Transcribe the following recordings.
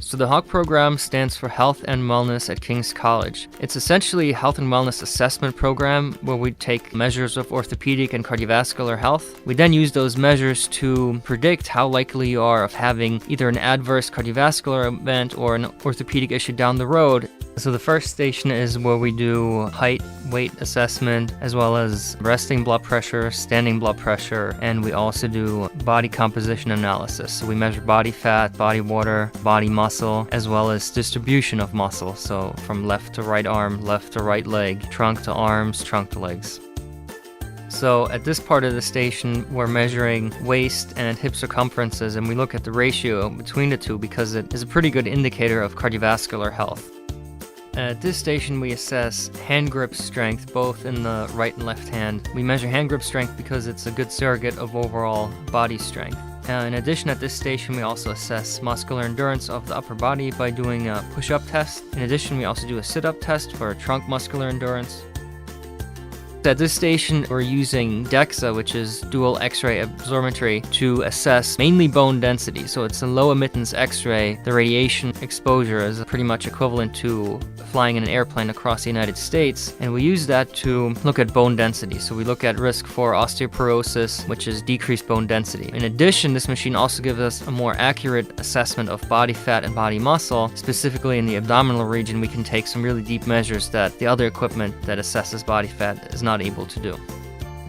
So the HAWK program stands for Health and Wellness at King's College. It's essentially a health and wellness assessment program where we take measures of orthopedic and cardiovascular health. We then use those measures to predict how likely you are of having either an adverse cardiovascular event or an orthopedic issue down the road. So the first station is where we do height, weight assessment, as well as resting blood pressure, standing blood pressure, and we also do body composition analysis. So we measure body fat, body water, body muscle, as well as distribution of muscle. So from left to right arm, left to right leg, trunk to arms, trunk to legs. So at this part of the station, we're measuring waist and hip circumferences, and we look at the ratio between the two because it is a pretty good indicator of cardiovascular health. At this station, we assess hand grip strength, both in the right and left hand. We measure hand grip strength because it's a good surrogate of overall body strength. In addition, at this station, we also assess muscular endurance of the upper body by doing a push-up test. In addition, we also do a sit-up test for trunk muscular endurance. At this station, we're using DEXA, which is dual X-ray absorptiometry, to assess mainly bone density. So it's a low emittance X-ray. The radiation exposure is pretty much equivalent to flying in an airplane across the United States, and we use that to look at bone density. So we look at risk for osteoporosis, which is decreased bone density. In addition, this machine also gives us a more accurate assessment of body fat and body muscle. Specifically in the abdominal region, we can take some really deep measures that the other equipment that assesses body fat is not able to do.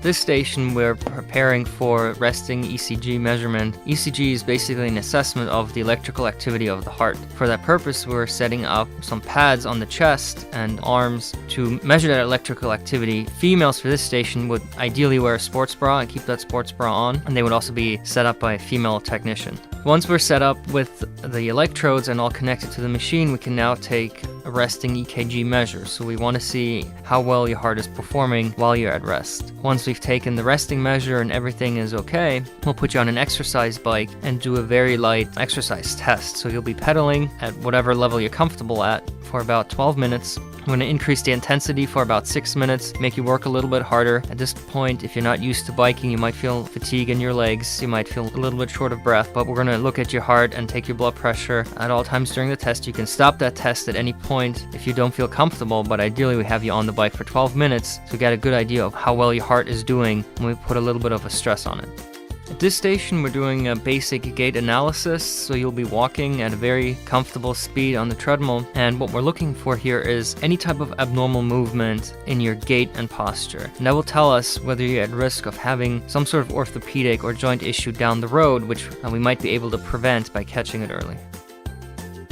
This station, we're preparing for resting ECG measurement. ECG is basically an assessment of the electrical activity of the heart. For that purpose, we're setting up some pads on the chest and arms to measure that electrical activity. Females for this station would ideally wear a sports bra and keep that sports bra on, and they would also be set up by a female technician. Once we're set up with the electrodes and all connected to the machine, we can now take a resting EKG measure. So we want to see how well your heart is performing while you're at rest. Once we've taken the resting measure and everything is okay, we'll put you on an exercise bike and do a very light exercise test. So you'll be pedaling at whatever level you're comfortable at for about 12 minutes. I'm going to increase the intensity for about 6 minutes, make you work a little bit harder. At this point, if you're not used to biking, you might feel fatigue in your legs, you might feel a little bit short of breath, but we're going to look at your heart and take your blood pressure at all times during the test. You can stop that test at any point if you don't feel comfortable, but ideally we have you on the bike for 12 minutes to get a good idea of how well your heart is doing when we put a little bit of a stress on it. At this station, we're doing a basic gait analysis, so you'll be walking at a very comfortable speed on the treadmill, and what we're looking for here is any type of abnormal movement in your gait and posture. And that will tell us whether you're at risk of having some sort of orthopedic or joint issue down the road, which we might be able to prevent by catching it early.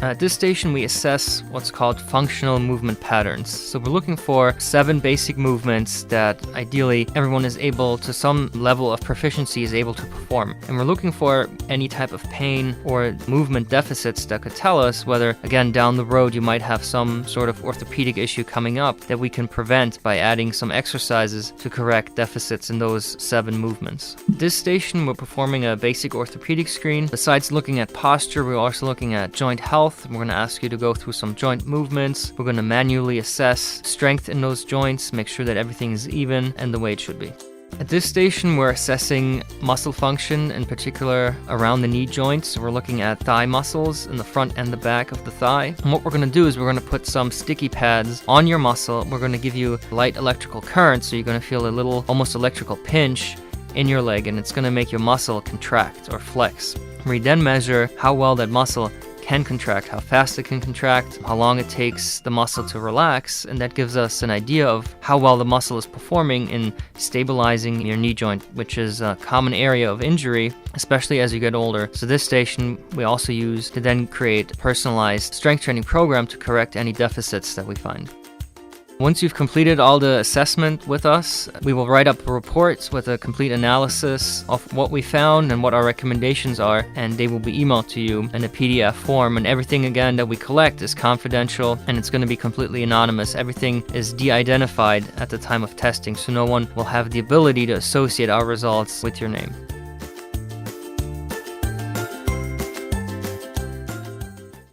At this station, we assess what's called functional movement patterns. So we're looking for 7 basic movements that ideally everyone is able, to some level of proficiency, is able to perform. And we're looking for any type of pain or movement deficits that could tell us whether, again, down the road you might have some sort of orthopedic issue coming up that we can prevent by adding some exercises to correct deficits in those 7 movements. At this station, we're performing a basic orthopedic screen. Besides looking at posture, we're also looking at joint health. We're going to ask you to go through some joint movements. We're going to manually assess strength in those joints, make sure that everything is even and the way it should be. At this station, we're assessing muscle function, in particular around the knee joints. So we're looking at thigh muscles in the front and the back of the thigh. And what we're going to do is we're going to put some sticky pads on your muscle. We're going to give you light electrical current, so you're going to feel a little almost electrical pinch in your leg, and it's going to make your muscle contract or flex. We then measure how well that muscle can contract, how fast it can contract, how long it takes the muscle to relax, and that gives us an idea of how well the muscle is performing in stabilizing your knee joint, which is a common area of injury, especially as you get older. So this station we also use to then create a personalized strength training program to correct any deficits that we find. Once you've completed all the assessment with us, we will write up reports with a complete analysis of what we found and what our recommendations are, and they will be emailed to you in a PDF form. And everything, again, that we collect is confidential, and it's going to be completely anonymous. Everything is de-identified at the time of testing, so no one will have the ability to associate our results with your name.